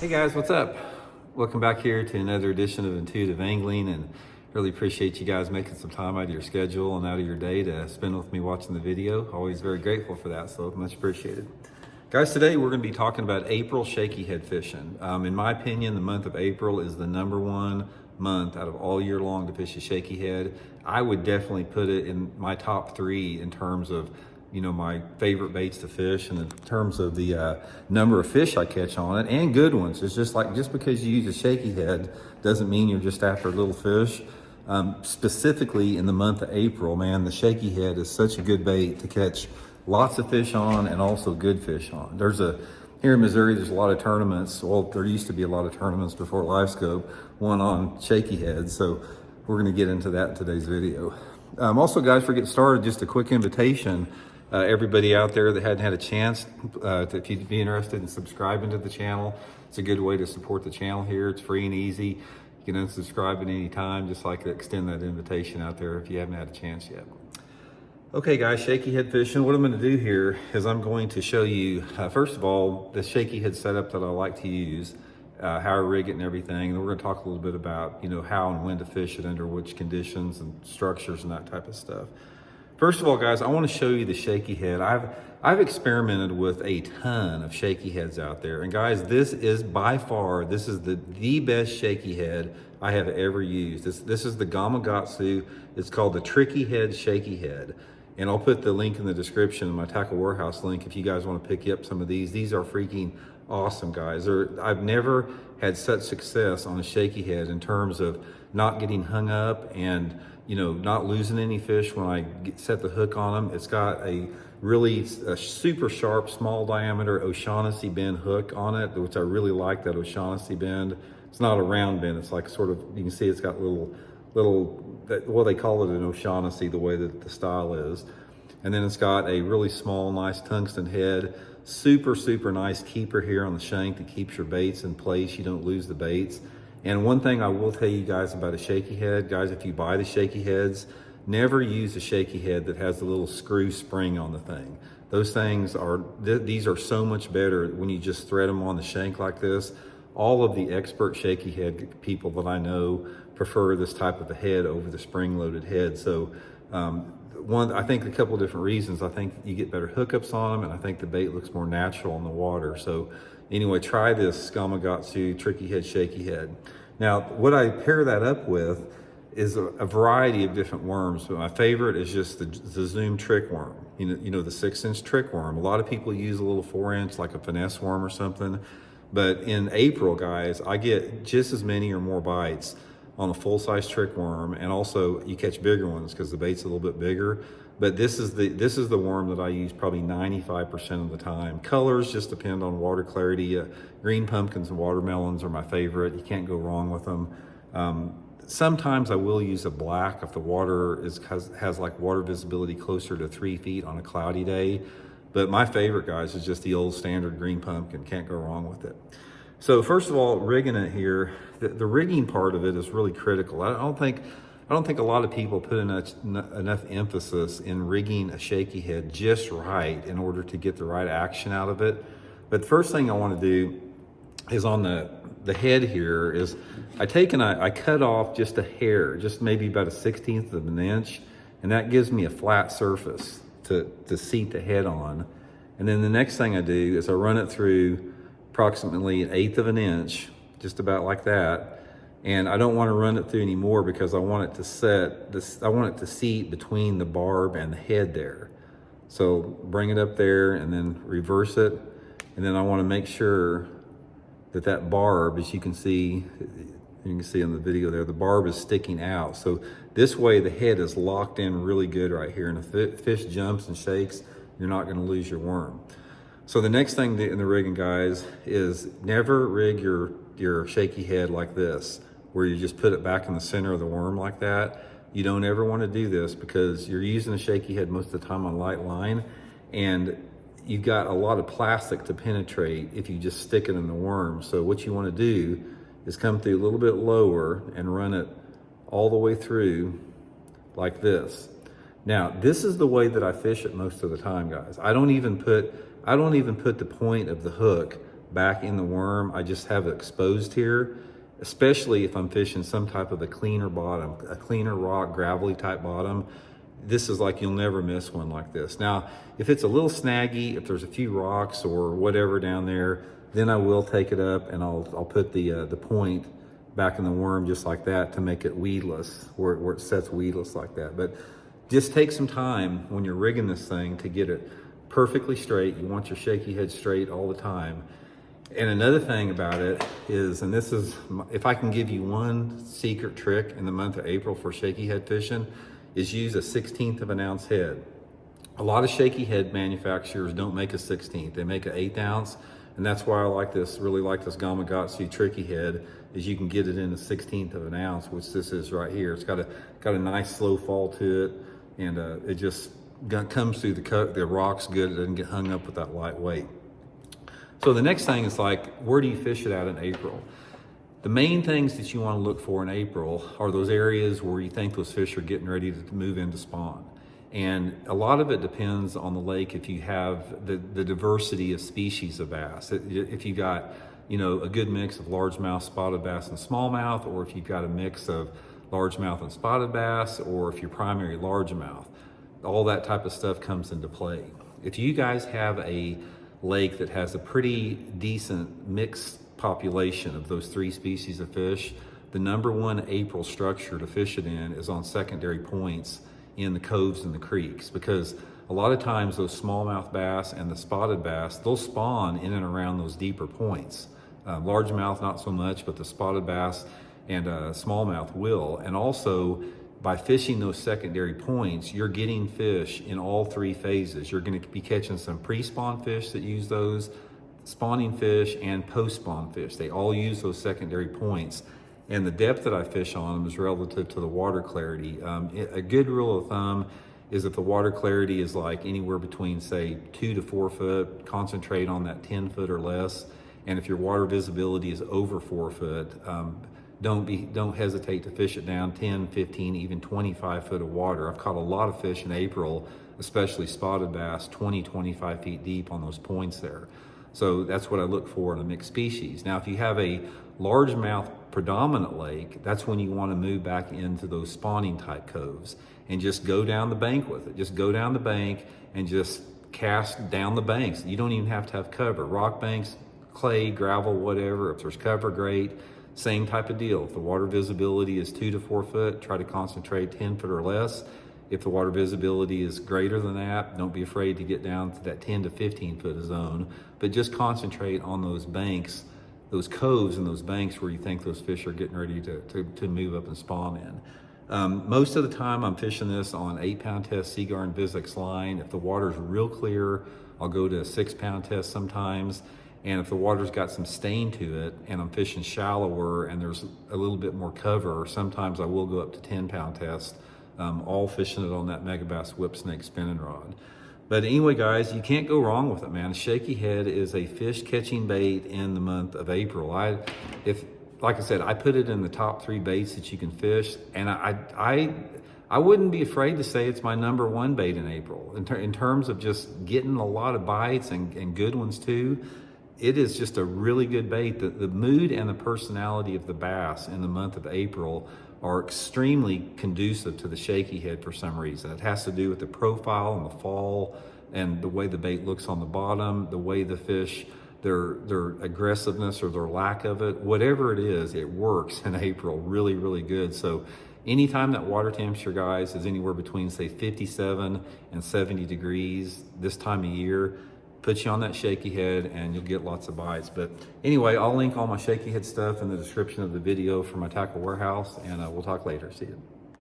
Hey guys, what's up? Welcome back here to another edition of Intuitive Angling, and really appreciate you guys making some time out of your schedule and out of your day to spend with me watching the video. Always very grateful for that, so much appreciated. Guys, today we're going to be talking about April shaky head fishing. In my opinion, the month of April is the #1 month out of all year long to fish a shaky head. I would definitely put it in my top 3 in terms of my favorite baits to fish, and in terms of the number of fish I catch on it, and good ones. It's just because you use a shaky head doesn't mean you're just after little fish. Specifically in the month of April, man, the shaky head is such a good bait to catch lots of fish on, and also good fish on. Here in Missouri, there's a lot of tournaments. Well, there used to be a lot of tournaments before LiveScope, one on shaky head. So we're gonna get into that in today's video. Also guys, before we get started, just a quick invitation. Everybody out there that hadn't had a chance, if you'd be interested in subscribing to the channel, it's a good way to support the channel here. It's free and easy. You can unsubscribe at any time. Just like to extend that invitation out there if you haven't had a chance yet. Okay guys, shaky head fishing. What I'm going to do here is I'm going to show you, first of all, the shaky head setup that I like to use, how I rig it and everything. And we're going to talk a little bit about, how and when to fish it, under which conditions and structures and that type of stuff. First of all, guys, I want to show you the shaky head. I've experimented with a ton of shaky heads out there. And guys, this is by far, this is the best shaky head I have ever used. This is the Gamakatsu. It's called the trickyhead shaky head. And I'll put the link in the description, my Tackle Warehouse link, if you guys want to pick up some of these. These are freaking awesome, guys. I've never had such success on a shaky head in terms of not getting hung up and not losing any fish when I set the hook on them. It's got a super sharp, small diameter O'Shaughnessy bend hook on it, which I really like, that O'Shaughnessy bend. It's not a round bend. It's like sort of, you can see it's got little, well, they call it an O'Shaughnessy, the way that the style is. And then it's got a really small, nice tungsten head. Super, super nice keeper here on the shank that keeps your baits in place. You don't lose the baits. And one thing I will tell you guys about a shaky head, guys, if you buy the shaky heads, never use a shaky head that has a little screw spring on the thing. Those things these are so much better when you just thread them on the shank like this. All of the expert shaky head people that I know prefer this type of a head over the spring-loaded head. So I think a couple of different reasons. I think you get better hookups on them, and I think the bait looks more natural in the water. So anyway, try this Gamakatsu tricky head shaky head. Now, what I pair that up with is a variety of different worms, but my favorite is just the Zoom trick worm. The 6-inch trick worm. A lot of people use a little 4-inch, like a finesse worm or something. But in April, guys, I get just as many or more bites on a full-size trick worm, and also you catch bigger ones because the bait's a little bit bigger. But this is the worm that I use probably 95% of the time. Colors just depend on water clarity. Green pumpkins and watermelons are my favorite. You can't go wrong with them. Sometimes I will use a black if the water has like water visibility closer to 3 feet on a cloudy day. But my favorite, guys, is just the old standard green pumpkin. Can't go wrong with it. So first of all, rigging it here, the rigging part of it is really critical. I don't think a lot of people put enough emphasis in rigging a shaky head just right in order to get the right action out of it. But the first thing I want to do is on the head here is I cut off just a hair, just maybe about a 1/16 of an inch, and that gives me a flat surface to seat the head on. And then the next thing I do is I run it through approximately 1/8 of an inch, just about like that. And I don't want to run it through anymore because I want it to seat between the barb and the head there. So bring it up there and then reverse it. And then I want to make sure that barb, as you can see in the video there, the barb is sticking out. So this way the head is locked in really good right here. And if the fish jumps and shakes, you're not going to lose your worm. So the next thing in the rigging, guys, is never rig your shaky head like this, where you just put it back in the center of the worm like that. You don't ever want to do this because you're using a shaky head most of the time on light line, and you've got a lot of plastic to penetrate if you just stick it in the worm. So what you want to do is come through a little bit lower and run it all the way through like this. Now, this is the way that I fish it most of the time, guys. I don't even put the point of the hook back in the worm. I just have it exposed here, especially if I'm fishing some type of a cleaner bottom, a cleaner rock, gravelly type bottom. This is like, you'll never miss one like this. Now, if it's a little snaggy, if there's a few rocks or whatever down there, then I will take it up and I'll put the point back in the worm just like that to make it weedless, where it sets weedless like that. But just take some time when you're rigging this thing to get it perfectly straight. You want your shaky head straight all the time. And another thing about it is, and this is, if I can give you one secret trick in the month of April for shaky head fishing, is use a 1/16 of an ounce head. A lot of shaky head manufacturers don't make a 1/16, they make an 1/8 ounce. And that's why I like this, really like this Gamakatsu tricky head, is you can get it in a 1/16 of an ounce, which this is right here. It's got a nice slow fall to it, and it just comes through the rocks good. It doesn't get hung up with that light weight. So the next thing is like, where do you fish it at in April? The main things that you want to look for in April are those areas where you think those fish are getting ready to move into spawn. And a lot of it depends on the lake if you have the diversity of species of bass. If you got, you know, a good mix of largemouth, spotted bass, and smallmouth, or if you've got a mix of largemouth and spotted bass, or if you're primary largemouth, all that type of stuff comes into play. If you guys have a lake that has a pretty decent mixed population of those three species of fish, the #1 April structure to fish it in is on secondary points in the coves and the creeks, because a lot of times those smallmouth bass and the spotted bass, they'll spawn in and around those deeper points. Largemouth not so much, but the spotted bass and smallmouth will. And also, by fishing those secondary points, you're getting fish in all three phases. You're going to be catching some pre-spawn fish that use those, spawning fish, and post-spawn fish. They all use those secondary points. And the depth that I fish on them is relative to the water clarity. A good rule of thumb is if the water clarity is like anywhere between, say, 2 to 4 foot, concentrate on that 10 foot or less. And if your water visibility is over 4 foot, don't hesitate to fish it down 10, 15, even 25 foot of water. I've caught a lot of fish in April, especially spotted bass, 20, 25 feet deep on those points there. So that's what I look for in a mixed species. Now, if you have a largemouth predominant lake, that's when you want to move back into those spawning type coves and just go down the bank with it. Just go down the bank and just cast down the banks. You don't even have to have cover. Rock banks, clay, gravel, whatever. If there's cover, great. Same type of deal. If the water visibility is 2 to 4 foot, try to concentrate 10 foot or less. If the water visibility is greater than that, don't be afraid to get down to that 10 to 15 foot zone, but just concentrate on those banks, those coves and those banks where you think those fish are getting ready to move up and spawn in. Most of the time I'm fishing this on 8-pound test Seaguar and Vizix line. If the water's real clear, I'll go to a 6-pound test sometimes. And if the water's got some stain to it and I'm fishing shallower and there's a little bit more cover, sometimes I will go up to 10-pound test, all fishing it on that Megabass whip snake spinning rod. But anyway, guys, you can't go wrong with it, man. A shaky head is a fish catching bait in the month of April. Like I said, I put it in the top 3 baits that you can fish, and I wouldn't be afraid to say it's my #1 bait in April. In terms of just getting a lot of bites and good ones too, it is just a really good bait. The mood and the personality of the bass in the month of April are extremely conducive to the shaky head for some reason. It has to do with the profile and the fall and the way the bait looks on the bottom, the way the fish, their aggressiveness or their lack of it, whatever it is, it works in April really, really good. So anytime that water temperature, guys, is anywhere between, say, 57 and 70 degrees this time of year, put you on that shaky head and you'll get lots of bites. But anyway, I'll link all my shaky head stuff in the description of the video for my tackle warehouse, and we'll talk later. See you.